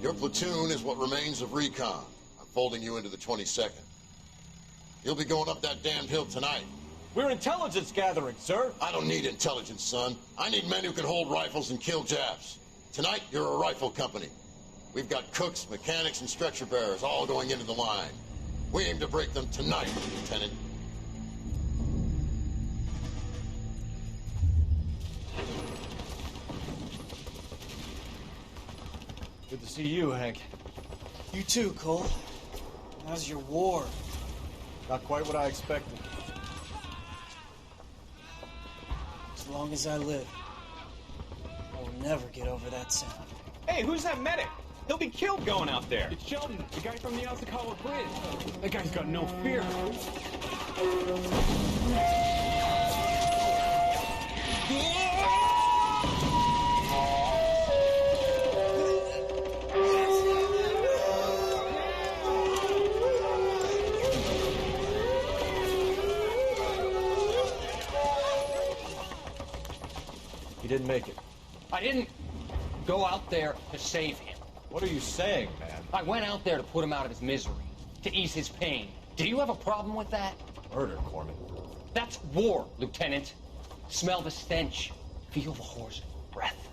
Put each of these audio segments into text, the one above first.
Your platoon is what remains of recon. I'm folding you into the 22nd. You'll be going up that damned hill tonight. We're intelligence gathering, sir. I don't need intelligence, son. I need men who can hold rifles and kill Japs. Tonight, you're a rifle company. We've got cooks, mechanics, and stretcher bearers all going into the line. We aim to break them tonight, Lieutenant. Good to see you, Hank. You too, Cole. How's your war? Not quite what I expected. As long as I live, I will never get over that sound. Hey, who's that medic? He'll be killed going out there. It's Sheldon, the guy from the Osakawa Bridge. That guy's got no fear. He didn't make it. I didn't go out there to save him. What are you saying, man? I went out there to put him out of his misery, to ease his pain. Do you have a problem with that? Murder, Corman. That's war, Lieutenant. Smell the stench. Feel the horse's breath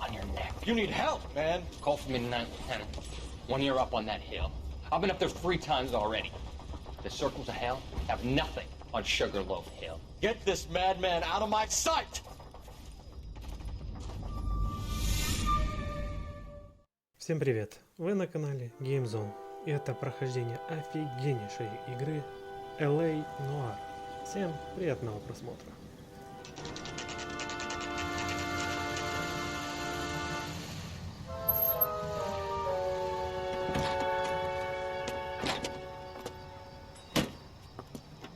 on your neck. You need help, man. Call for me tonight, Lieutenant. 1 year up on that hill. I've been up there 3 times already. The circles of hell have nothing on Sugarloaf Hill. Get this madman out of my sight! Всем привет! Вы на канале GameZone, и это прохождение офигеннейшей игры LA Noire. Всем приятного просмотра!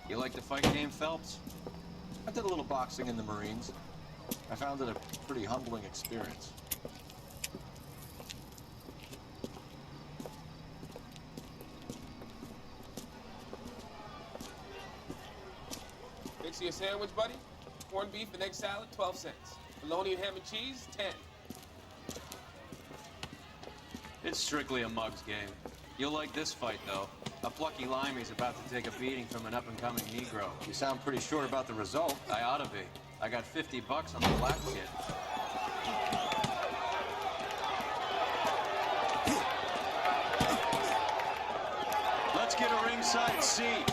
You like the fight game, Phelps? I did a little boxing in the Marines. I found it a pretty humbling experience. Fix you a sandwich, buddy? Corned beef and egg salad, 12 cents. Bologna and ham and cheese, 10. It's strictly a mug's game. You'll like this fight, though. A plucky limey's about to take a beating from an up-and-coming Negro. You sound pretty sure about the result. I ought to be. I got $50 on the black kid. Let's get a ringside seat.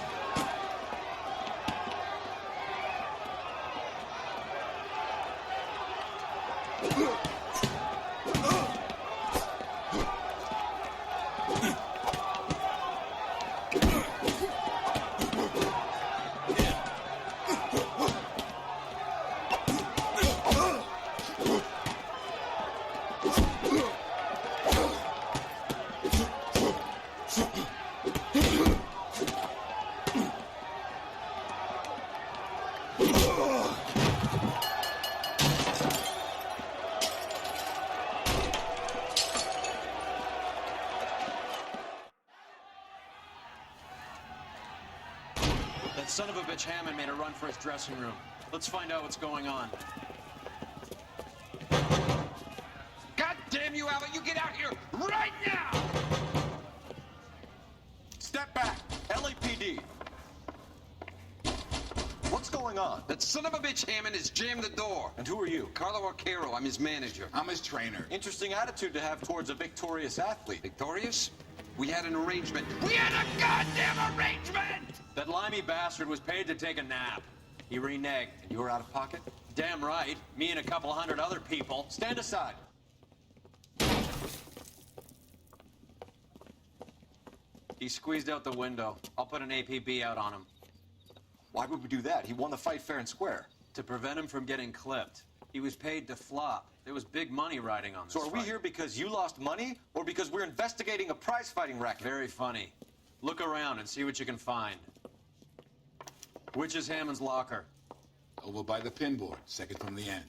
That son of a bitch Hammond made a run for his dressing room. Let's find out what's going on. God damn you, Albert! You get out here right now! Step back! LAPD! What's going on? That son of a bitch Hammond has jammed the door. And who are you? Carlo Arcaro, I'm his manager. I'm his trainer. Interesting attitude to have towards a victorious athlete. Victorious? We had an arrangement. We had a goddamn arrangement! That limey bastard was paid to take a nap. He reneged, and you were out of pocket? Damn right. Me and a couple hundred other people. Stand aside. He squeezed out the window. I'll put an APB out on him. Why would we do that? He won the fight fair and square. To prevent him from getting clipped. He was paid to flop. There was big money riding on this So are we here because you lost money, or because we're investigating a prize-fighting racket? Very funny. Look around and see what you can find. Which is Hammond's locker? Over by the pinboard, second from the end.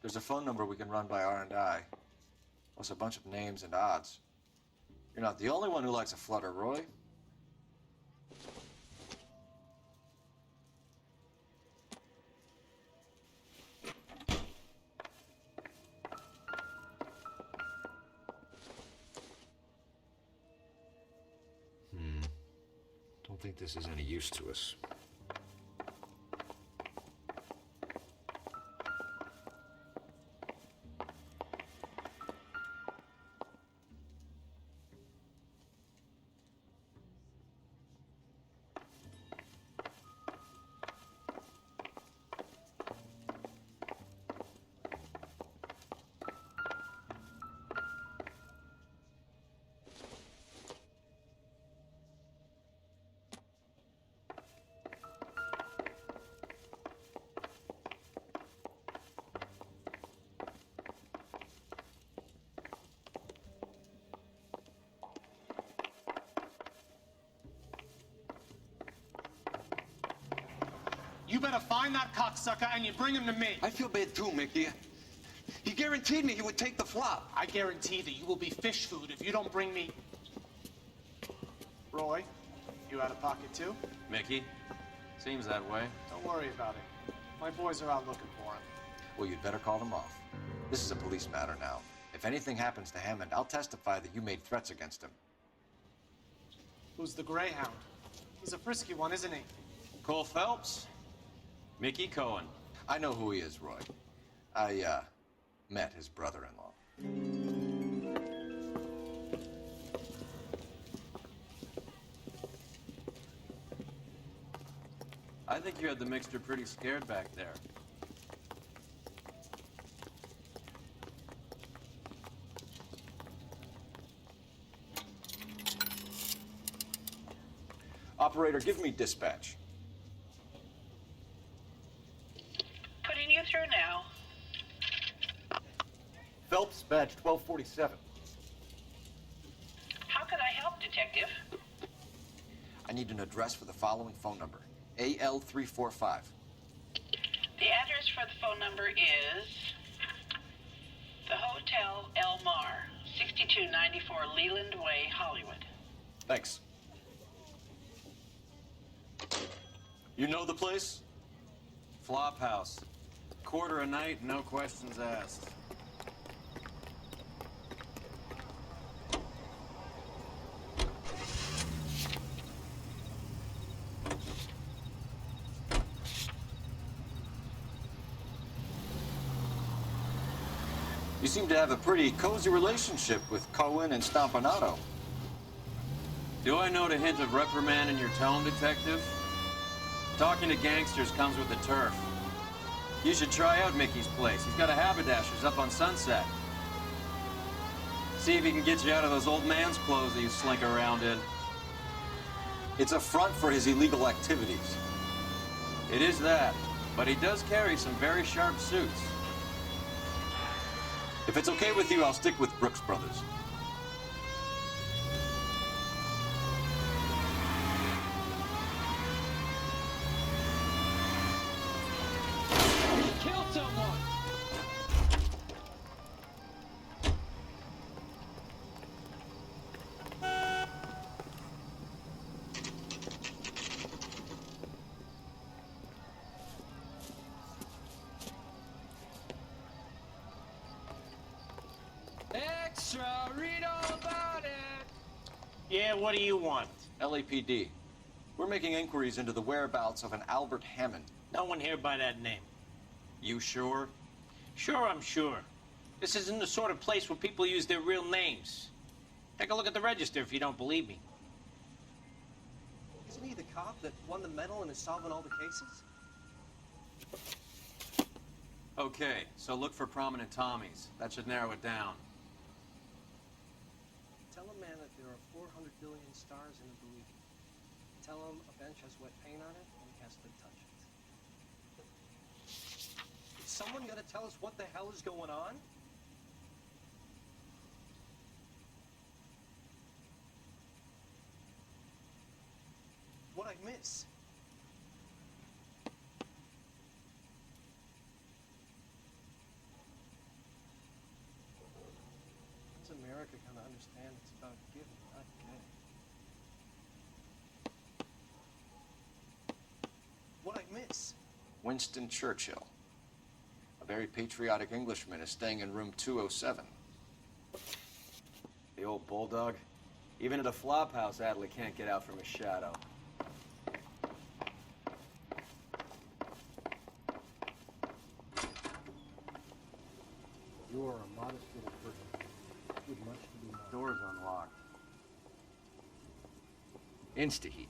There's a phone number we can run by R&I. Plus a bunch of names and odds. You're not the only one who likes a flutter, Roy. Don't think this is any use to us. You better find that cocksucker and you bring him to me. I feel bad too, Mickey. He guaranteed me he would take the flop. I guarantee that you will be fish food if you don't bring me... Roy, you out of pocket too? Mickey? Seems that way. Don't worry about it. My boys are out looking for him. Well, you'd better call them off. This is a police matter now. If anything happens to Hammond, I'll testify that you made threats against him. Who's the Greyhound? He's a frisky one, isn't he? Coulou Felpsu? Mickey Cohen. I know who he is, Roy. I, met his brother-in-law. I think you had the mixture pretty scared back there. Operator, give me dispatch. Putting you through now. Phelps, badge 1247. How can I help, Detective? I need an address for the following phone number. AL345. The address for the phone number is the Hotel El Mar, 6294 Leland Way, Hollywood. Thanks. You know the place? Flop house. Quarter a night, no questions asked. You seem to have a pretty cozy relationship with Cohen and Stompanato. Do I note a hint of reprimand in your tone, Detective? Talking to gangsters comes with the turf. You should try out Mickey's place. He's got a haberdasher's up on Sunset. See if he can get you out of those old man's clothes that you slink around in. It's a front for his illegal activities. It is that, but he does carry some very sharp suits. If it's okay with you, I'll stick with Brooks Brothers. Kill someone! Extra, read all about it. Yeah, what do you want? LAPD. We're making inquiries into the whereabouts of an Albert Hammond. No one here by that name. You sure? Sure, I'm sure. This isn't the sort of place where people use their real names. Take a look at the register if you don't believe me. Isn't he the cop that won the medal and is solving all the cases? Okay, so look for prominent Tommies. That should narrow it down. Tell a man that there are 400 billion stars in a balloon. Tell him a bench has wet paint on it and he has to touch it. Is someone gonna tell us what the hell is going on? What'd I miss? America gonna understand it's about giving, not getting? What'd I miss? Winston Churchill. A very patriotic Englishman is staying in room 207. The old bulldog. Even at a flop house, Adley can't get out from his shadow. You are a modest little person with much to be known. Door's unlocked. Instaheat.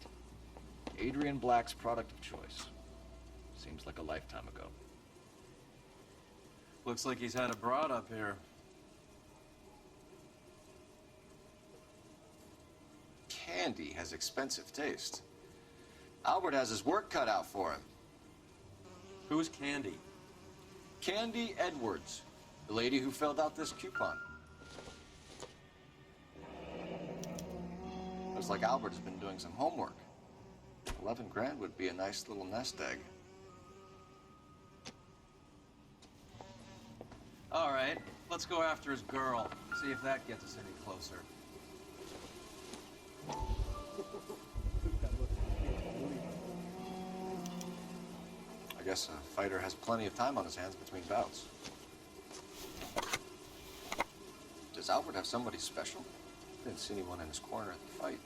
Adrian Black's product of choice. Seems like a lifetime ago. Looks like he's had a broad up here. Candy has expensive taste. Albert has his work cut out for him. Who's Candy? Candy Edwards, the lady who filled out this coupon. Looks like Albert has been doing some homework. 11 grand would be a nice little nest egg. All right, let's go after his girl. See if that gets us any closer. I guess a fighter has plenty of time on his hands between bouts. Does Albert have somebody special? Didn't see anyone in his corner at the fight.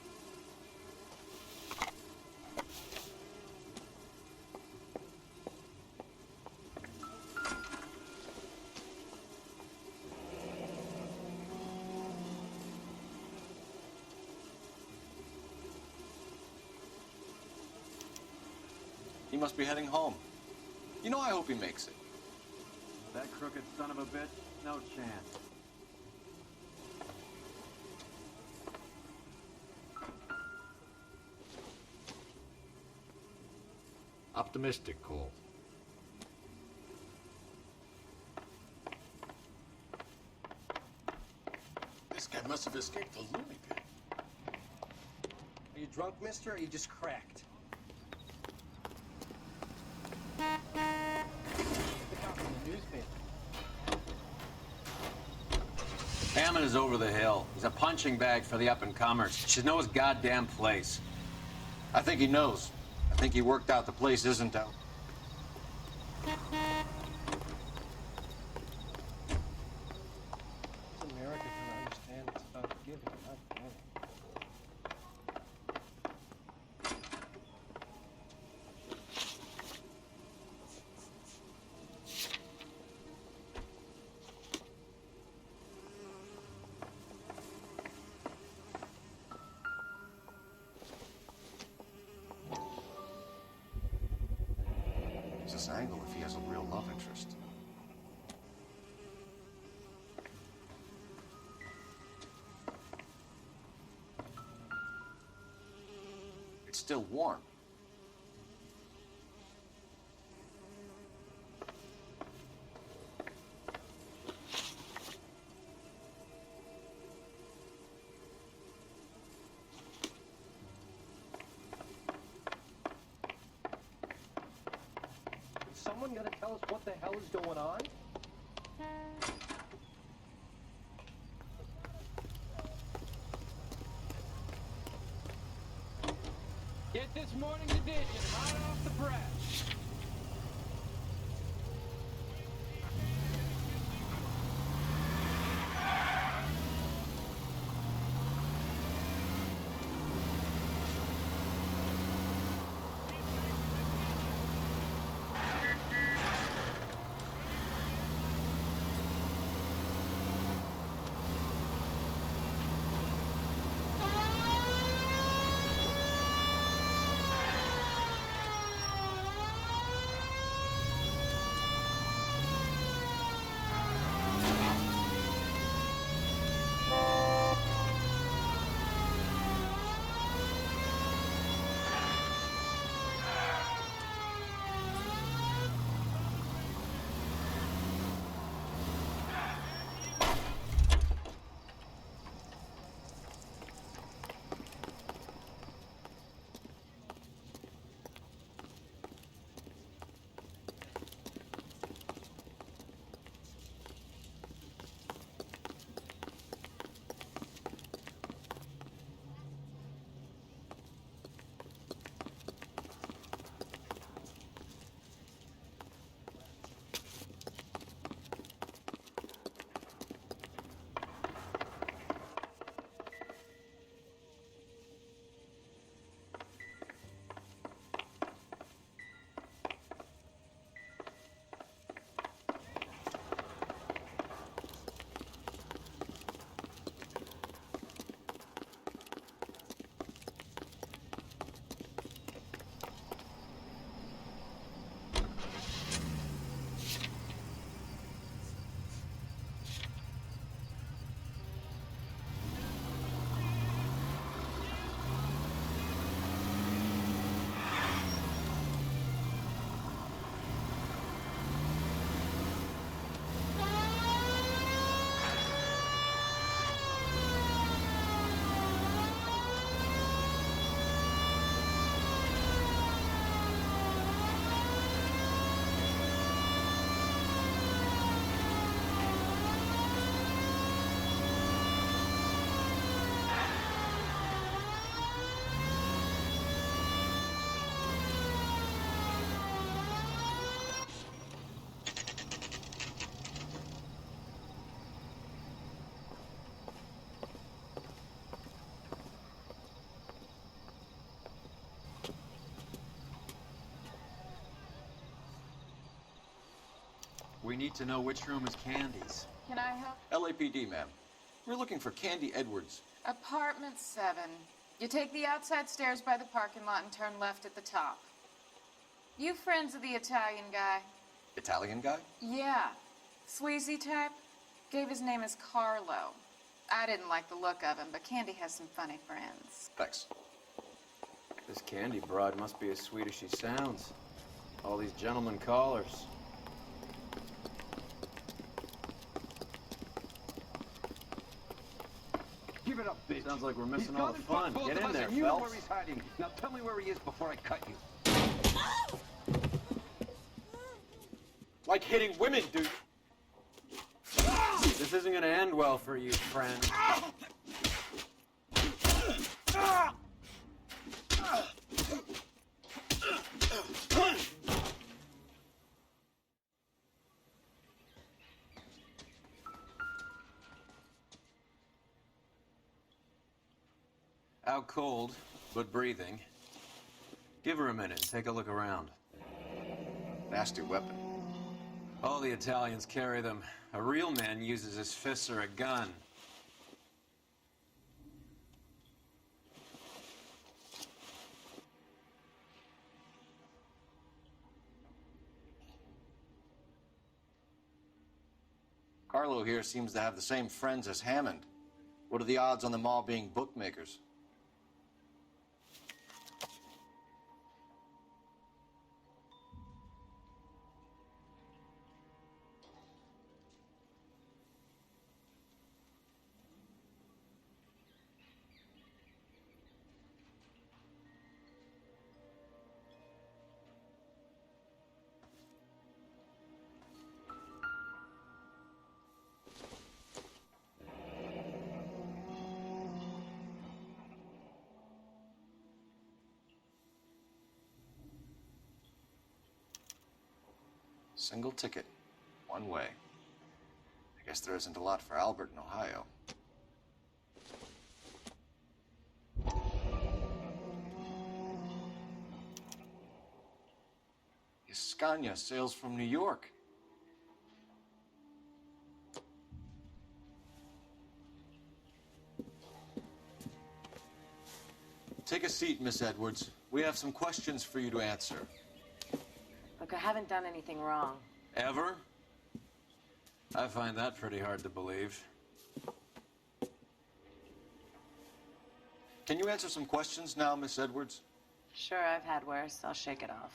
He must be heading home. You know, I hope he makes it. That crooked son of a bitch? No chance. Optimistic, Cole. This guy must have escaped the loony bin. Are you drunk, mister, or are you just cracked? Hammond is over the hill. He's a punching bag for the up-and-comers. Should know his goddamn place. I think he knows. I think he worked out the place isn't out. America can understand it's about giving, not getting. This angle if he has a real love interest. It's still warm. Someone gonna tell us what the hell is going on? Get this morning's edition right off the press. we need to know which room is Candy's. Can I help? LAPD, ma'am. We're looking for Candy Edwards. Apartment 7. You take the outside stairs by the parking lot and turn left at the top. You friends of the Italian guy? Italian guy? Yeah. Sleazy type? Gave his name as Carlo. I didn't like the look of him, but Candy has some funny friends. Thanks. This Candy broad must be as sweet as she sounds. All these gentlemen callers. Give it up, bitch. Sounds like we're missing He's all the fun. both Get of in us, there, and you know Phelps. where he's hiding. Now tell me where he is before I cut you. Like hitting women, dude. This isn't gonna end well for you, friend. Out cold, but breathing. Give her a minute and take a look around. Nasty weapon. All the Italians carry them. A real man uses his fists or a gun. Carlo here seems to have the same friends as Hammond. What are the odds on them all being bookmakers? Single ticket, one way. I guess there isn't a lot for Albert in Ohio. Scania sails from New York. Take a seat, Miss Edwards. We have some questions for you to answer. Look, I haven't done anything wrong. Ever? I find that pretty hard to believe. Can you answer some questions now, Miss Edwards? Sure, I've had worse. I'll shake it off.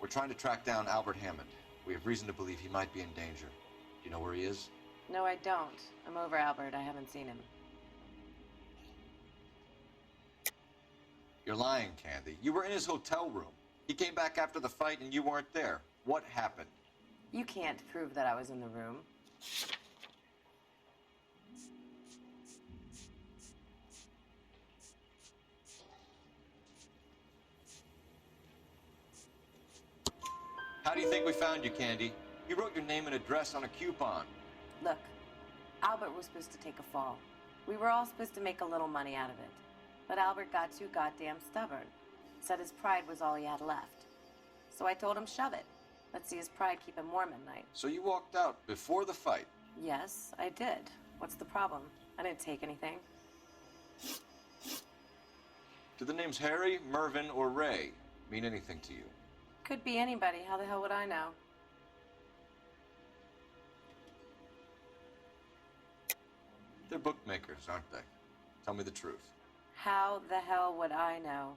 We're trying to track down Albert Hammond. We have reason to believe he might be in danger. Do you know where he is? No, I don't. I'm over Albert. I haven't seen him. You're lying, Candy. You were in his hotel room. He came back after the fight and you weren't there. What happened? You can't prove that I was in the room. How do you think we found you, Candy? You wrote your name and address on a coupon. Look, Albert was supposed to take a fall. We were all supposed to make a little money out of it. But Albert got too goddamn stubborn. Said his pride was all he had left. So I told him, shove it. Let's see his pride keep him warm at night. So you walked out before the fight? Yes, I did. What's the problem? I didn't take anything. Do the names Harry, Mervyn, or Ray mean anything to you? Could be anybody. How the hell would I know? They're bookmakers, aren't they? Tell me the truth. How the hell would I know?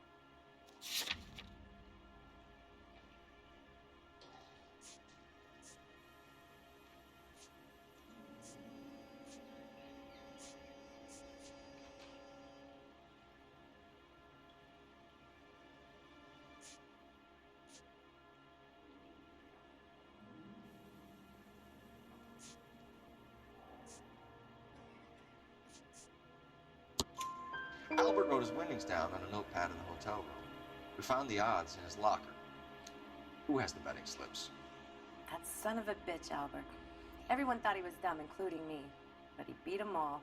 Albert wrote his winnings down on a notepad in the hotel room. We found the odds in his locker. Who has the betting slips? That son of a bitch, Albert. Everyone thought he was dumb, including me. But he beat them all.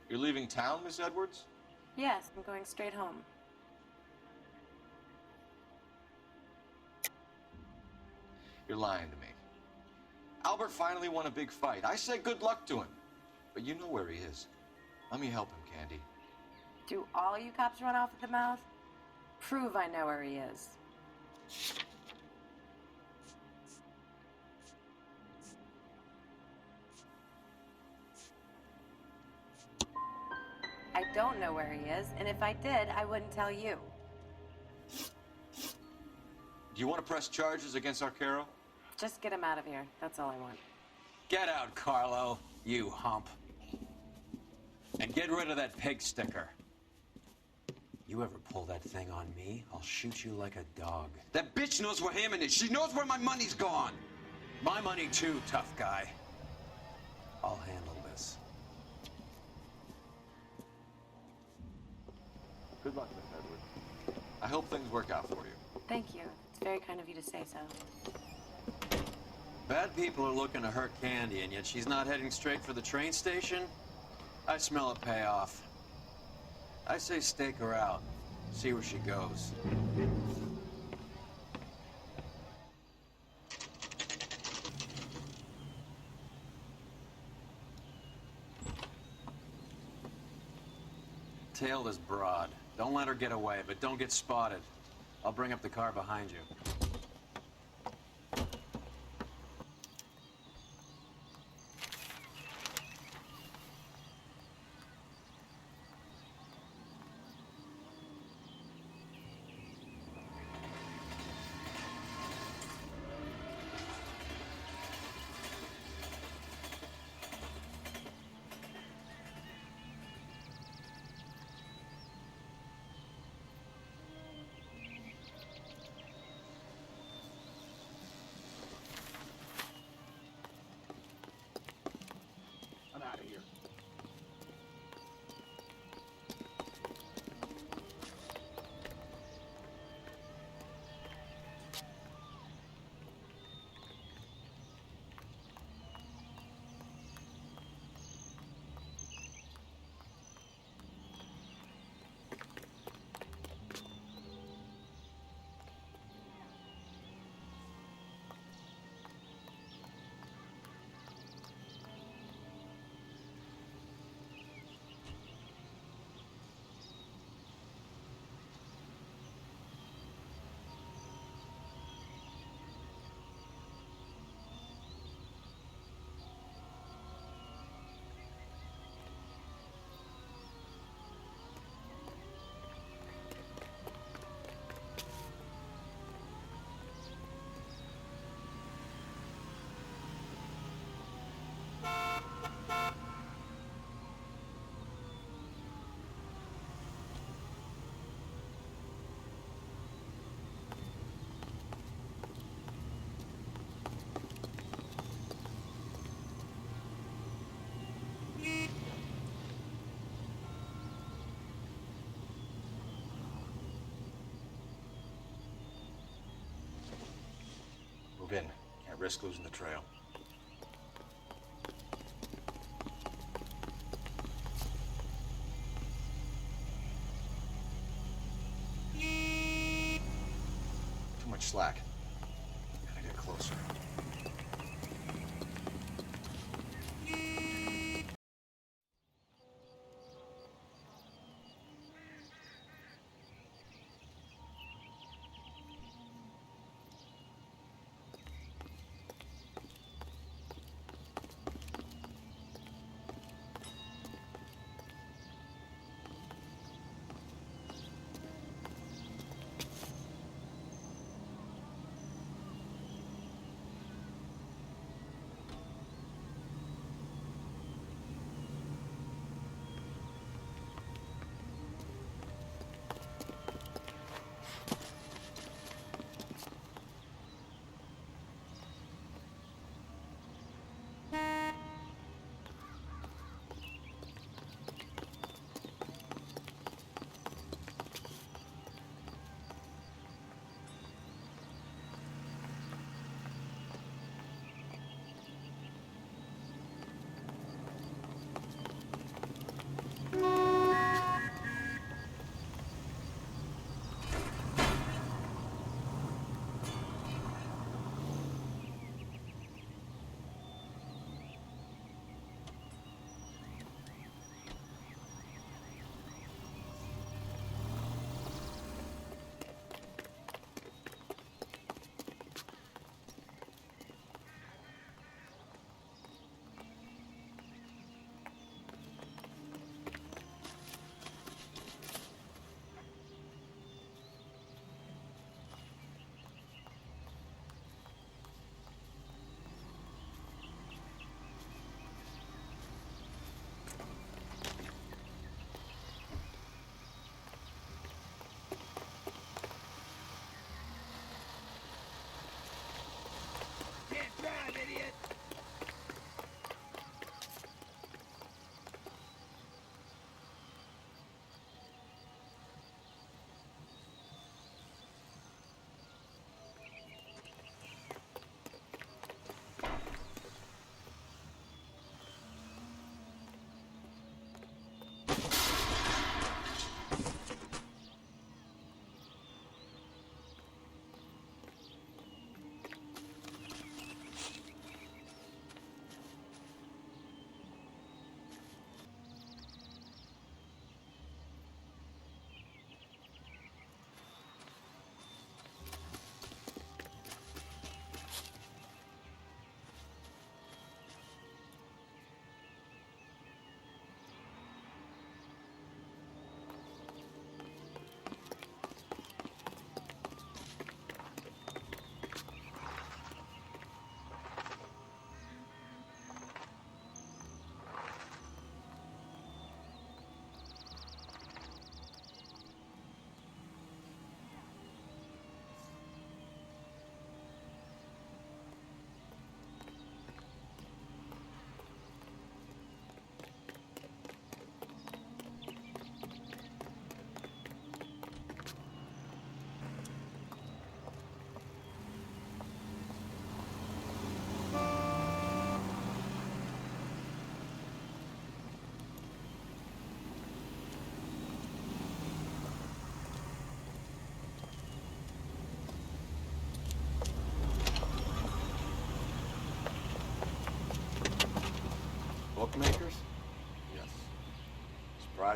You're leaving town, Miss Edwards? Yes, I'm going straight home. You're lying to me. Albert finally won a big fight. I say good luck to him. But you know where he is. Let me help him, Candy. Do all you cops run off at the mouth? Prove I know where he is. I don't know where he is, and if I did, I wouldn't tell you. Do you want to press charges against Arcaro? Just get him out of here. That's all I want. Get out, Carlo, you hump. And get rid of that pig sticker. You ever pull that thing on me, I'll shoot you like a dog. That bitch knows where Hammond is. She knows where my money's gone. My money too, tough guy. I'll handle this. Good luck, Miss Edward. I hope things work out for you. Thank you. It's very kind of you to say so. Bad people are looking to hurt Candy, and yet she's not heading straight for the train station? I smell a payoff. I say stake her out. See where she goes. Tail this broad. Don't let her get away, but don't get spotted. I'll bring up the car behind you. I'm out of here. Move in. Can't risk losing the trail. Too much slack. Gotta get closer.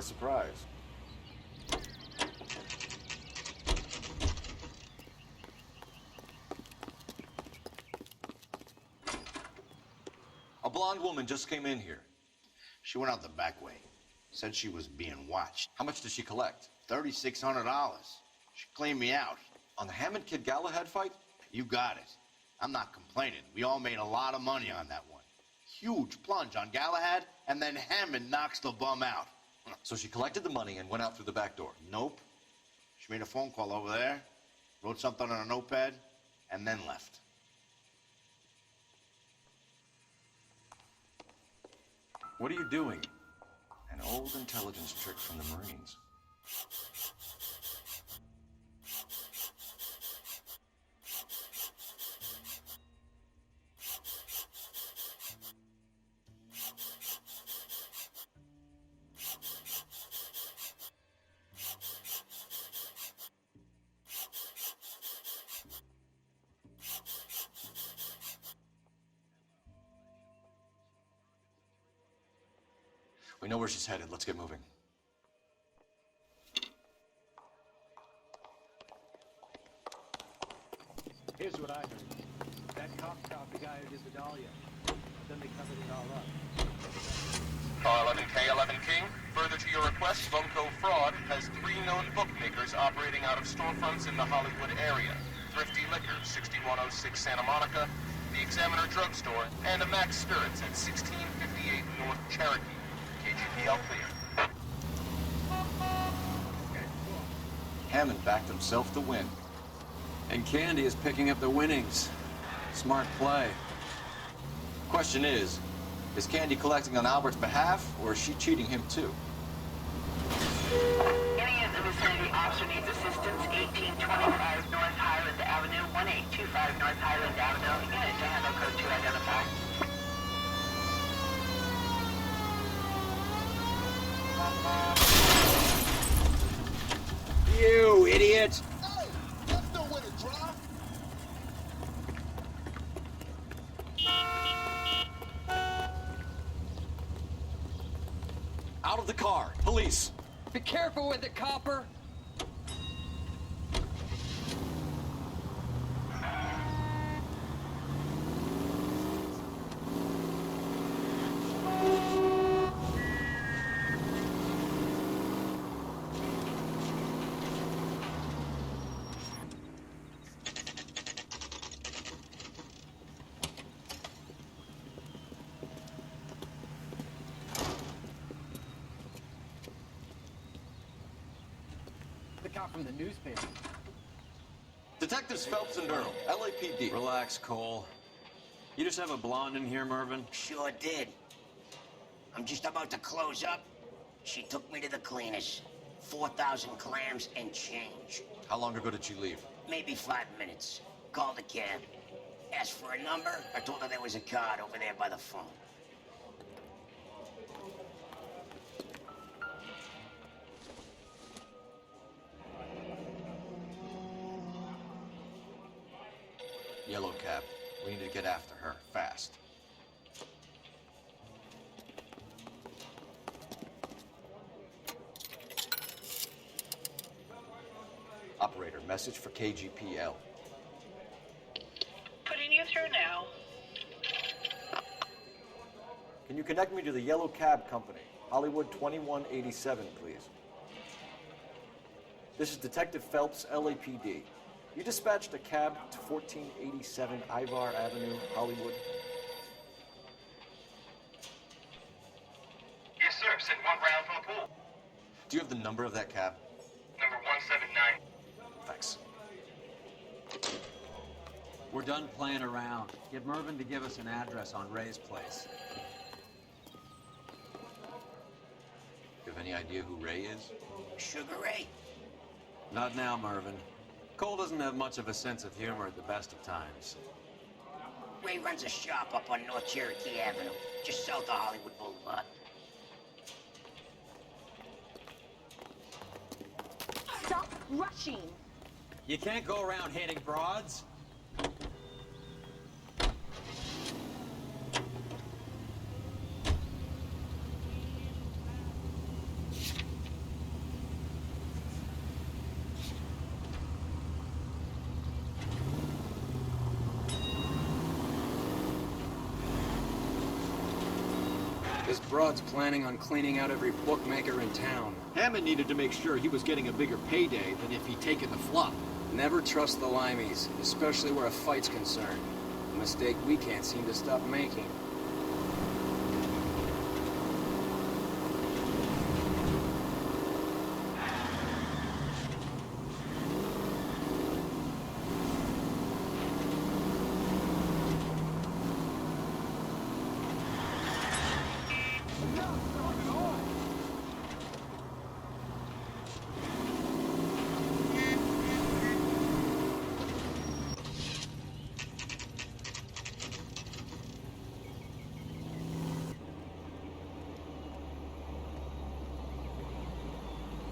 Surprise, surprise. A blonde woman just came in here. She went out the back way. Said she was being watched. How much did she collect? $3,600. She cleaned me out. On the Hammond Kid Galahad fight? You got it. I'm not complaining. We all made a lot of money on that one. Huge plunge on Galahad, and then Hammond knocks the bum out. So she collected the money and went out through the back door? Nope. She made a phone call over there, wrote something on a notepad, and then left. What are you doing? An old intelligence trick from the Marines. We know where she's headed. Let's get moving. Here's what I heard. That cop caught the guy who did the dahlia. Then they covered it all up. Car 11K, 11 King. Further to your request, Bunko Fraud has 3 known bookmakers operating out of storefronts in the Hollywood area. Thrifty Liquor, 6106 Santa Monica, the Examiner Drugstore, and a Max Spirits at 1658 North Cherokee. KGPL clear. Hammond backed himself to win. And Candy is picking up the winnings. Smart play. Question is Candy collecting on Albert's behalf, or is she cheating him too? Any of the vicinity officer needs assistance, 1825 North Highland Avenue, 1825 North Highland Avenue. Unit to handle code 2 identify. You idiot! Hey, that's no way to drive. Out of the car! Police! Be careful with it, copper! From the newspaper. Detectives Phelps and Durham, LAPD. Relax, Cole. You just have a blonde in here, Mervyn? Sure did. I'm just about to close up. She took me to the cleaners. 4,000 clams and change. How long ago did she leave? Maybe 5 minutes. Called a cab. Asked for a number. I told her there was a card over there by the phone. Yellow cab. We need to get after her, fast. Operator, message for KGPL. Putting you through now. Can you connect me to the Yellow Cab Company? Hollywood 2187, please. This is Detective Phelps, LAPD. You dispatched a cab to 1487 Ivar Avenue, Hollywood. Yes, sir. Sent 1 round from the pool. Do you have the number of that cab? Number 179. Thanks. We're done playing around. Get Mervyn to give us an address on Ray's place. You have any idea who Ray is? Sugar Ray? Not now, Mervyn. Cole doesn't have much of a sense of humor at the best of times. Ray runs a shop up on North Cherokee Avenue, just south of Hollywood Boulevard. Stop rushing! You can't go around hitting broads. This broad's planning on cleaning out every bookmaker in town. Hammond needed to make sure he was getting a bigger payday than if he'd taken the flop. Never trust the limeys, especially where a fight's concerned. A mistake we can't seem to stop making.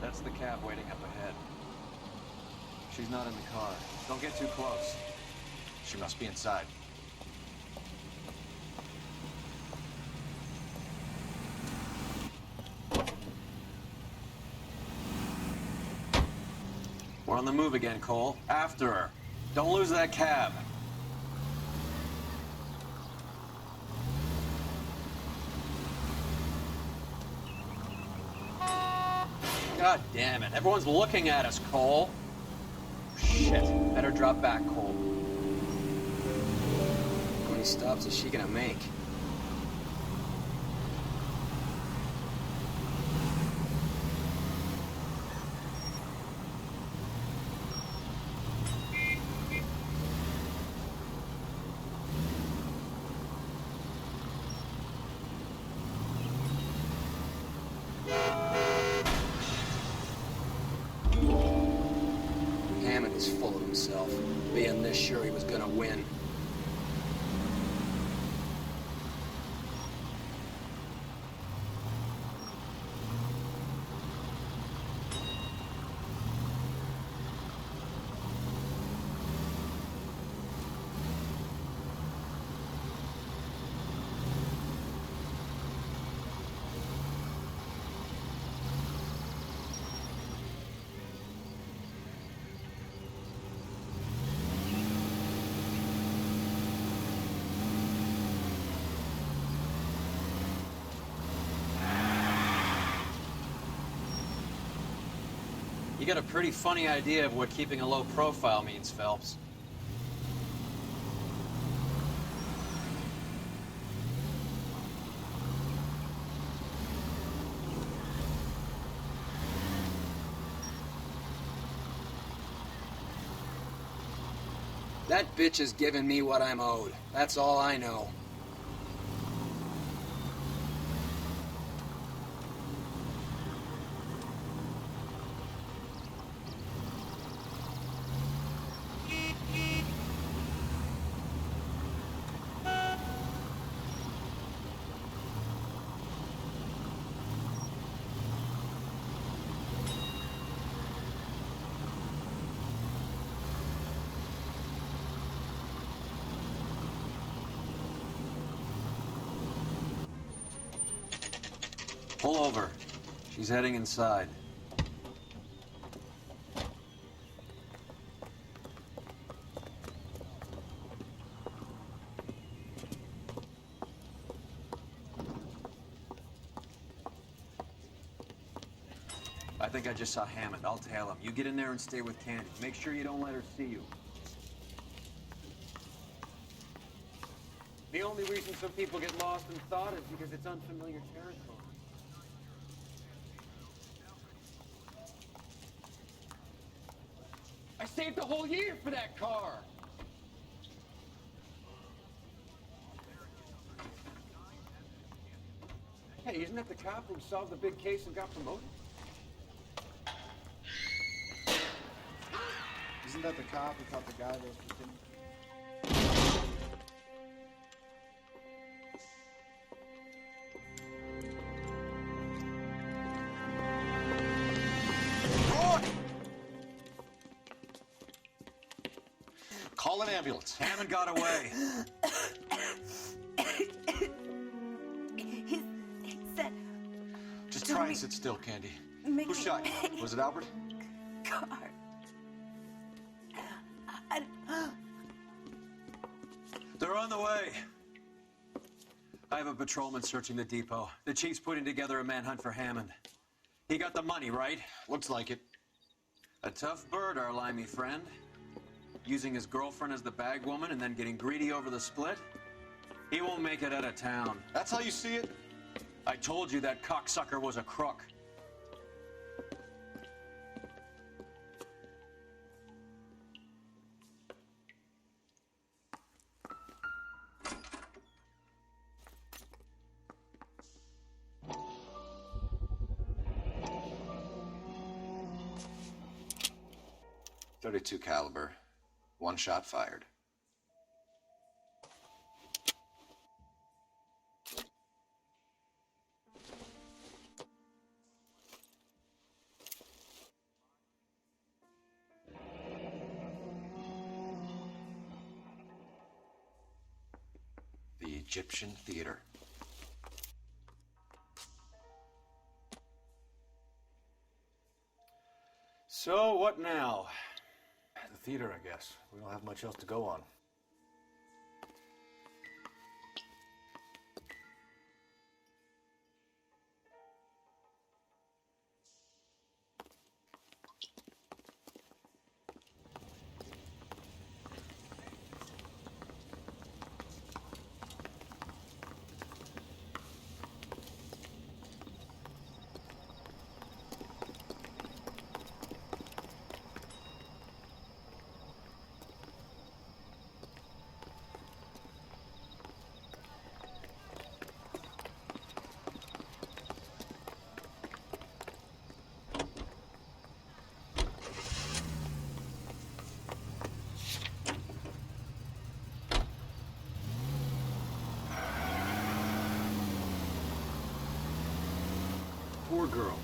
That's the cab waiting up ahead. She's not in the car. Don't get too close. She must be inside. We're on the move again, Cole. After her. Don't lose that cab. God damn it. Everyone's looking at us, Cole. Shit. Better drop back, Cole. How many stops is she gonna make? Hammond is full of himself, being this sure he was gonna win. You got a pretty funny idea of what keeping a low profile means, Phelps. That bitch is giving me what I'm owed. That's all I know. Pull over. She's heading inside. I think I just saw Hammond. I'll tail him. You get in there and stay with Candy. Make sure you don't let her see you. The only reason some people get lost in thought is because it's unfamiliar territory. I saved a whole year for that car! Hey, isn't that the cop who solved the big case and got promoted? Isn't that the cop who caught the guy that was pretending? Call an ambulance. Hammond got away. He said... Just try and sit still, Candy. Who shot you? Was it Albert? Car. They're on the way. I have a patrolman searching the depot. The chief's putting together a manhunt for Hammond. He got the money, right? Looks like it. A tough bird, our limey friend. Using his girlfriend as the bag woman and then getting greedy over the split? He won't make it out of town. That's how you see it? I told you that cocksucker was a crook. .32 caliber. One shot fired. The Egyptian Theater. So, what now? The theater, I guess. We don't have much else to go on. Poor girl.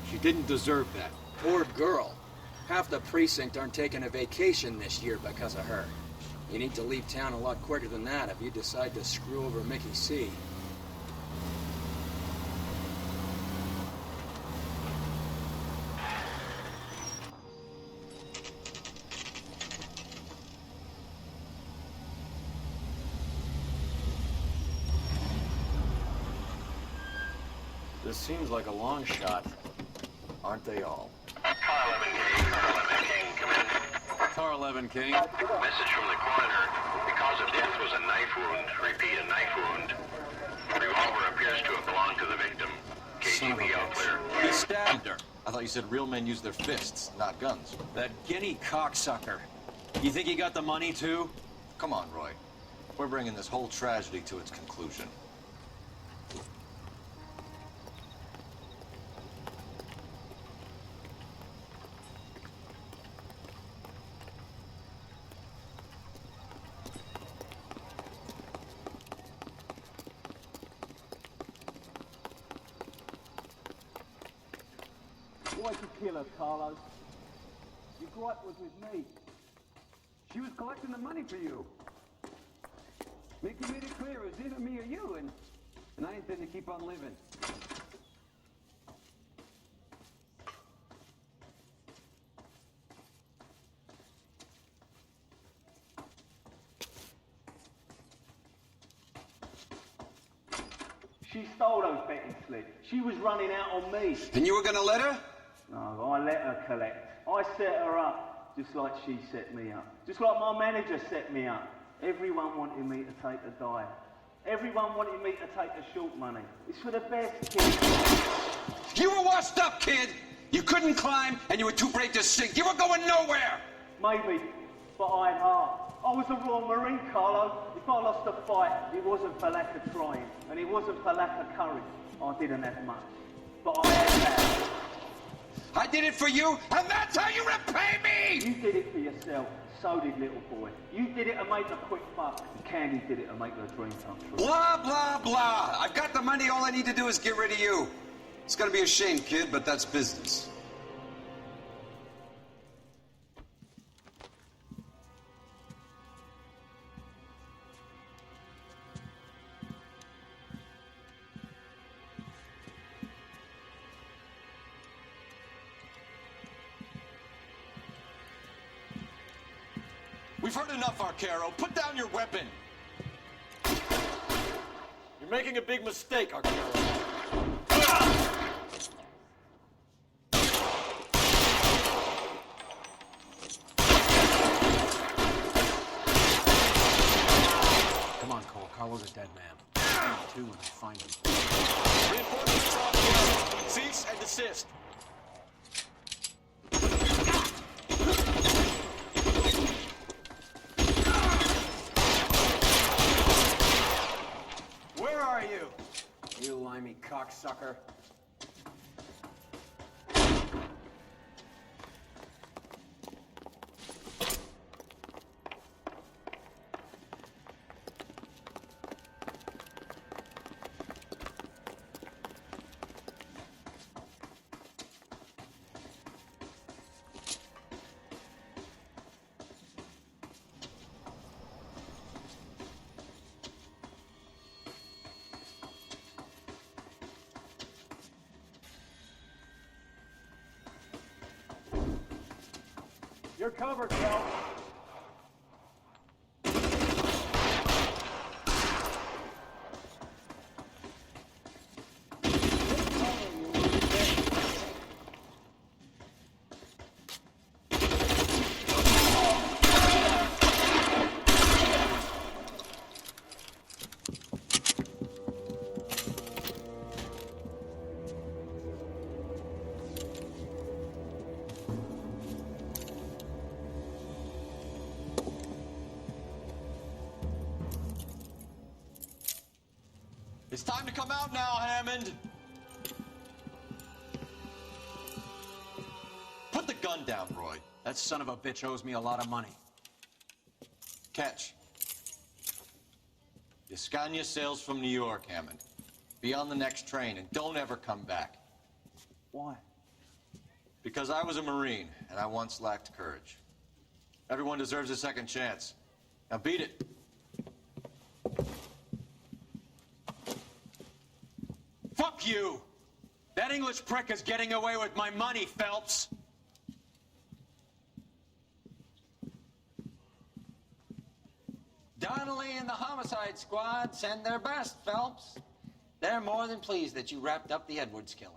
She didn't deserve that. Poor girl. Half the precinct aren't taking a vacation this year because of her. You need to leave town a lot quicker than that if you decide to screw over Mickey C. This seems like a long shot. Aren't they all? Car 11 King. Message from the coroner. The cause of death was a knife wound. Repeat, a knife wound. The revolver appears to have belonged to the victim. KGB all clear. He stabbed her. I thought you said real men use their fists, not guns. That guinea cocksucker. You think he got the money too? Come on, Roy. We're bringing this whole tragedy to its conclusion. Why'd you kill her, Carlos? Your gripe was with me. She was collecting the money for you. Mickey made it clear it was either me or you, and I intend to keep on living. She stole those betting slips. She was running out on me. And you were gonna let her? No, I let her collect. I set her up, just like she set me up. Just like my manager set me up. Everyone wanted me to take a dive. Everyone wanted me to take the short money. It's for the best, kid. You were washed up, kid! You couldn't climb, and you were too brave to sink. You were going nowhere! Maybe, but I had heart. I was a Royal Marine, Carlo. If I lost a fight, it wasn't for lack of trying, and it wasn't for lack of courage. I didn't have much, but I had that. I did it for you, and that's how you repay me! You did it for yourself. So did little boy. You did it to make a quick buck. Candy did it to make her dream come true. Blah, blah, blah. I've got the money. All I need to do is get rid of you. It's gonna be a shame, kid, but that's business. We've heard enough, Arcaro. Put down your weapon. You're making a big mistake, Arturo. Come on, Cole. Carlo's a dead man. Two when I find him. Reinforcements on the way. Cease and desist. Where are you? You limey cocksucker. You're covered, Phelps. It's time to come out now, Hammond. Put the gun down, Roy. That son of a bitch owes me a lot of money. Catch. You scan your sails from New York, Hammond. Be on the next train and don't ever come back. Why? Because I was a Marine and I once lacked courage. Everyone deserves a second chance. Now beat it. Fuck you! That English prick is getting away with my money, Phelps! Donnelly and the homicide squad send their best, Phelps. They're more than pleased that you wrapped up the Edwards killing.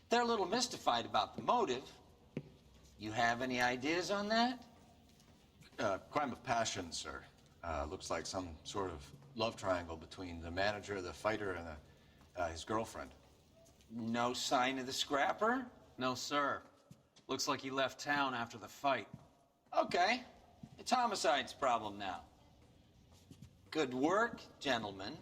They're a little mystified about the motive. You have any ideas on that? Crime of passion, sir. Looks like some sort of love triangle between the manager, the fighter, and his girlfriend. No sign of the scrapper? No, sir. Looks like he left town after the fight. Okay. It's homicide's problem now. Good work, gentlemen.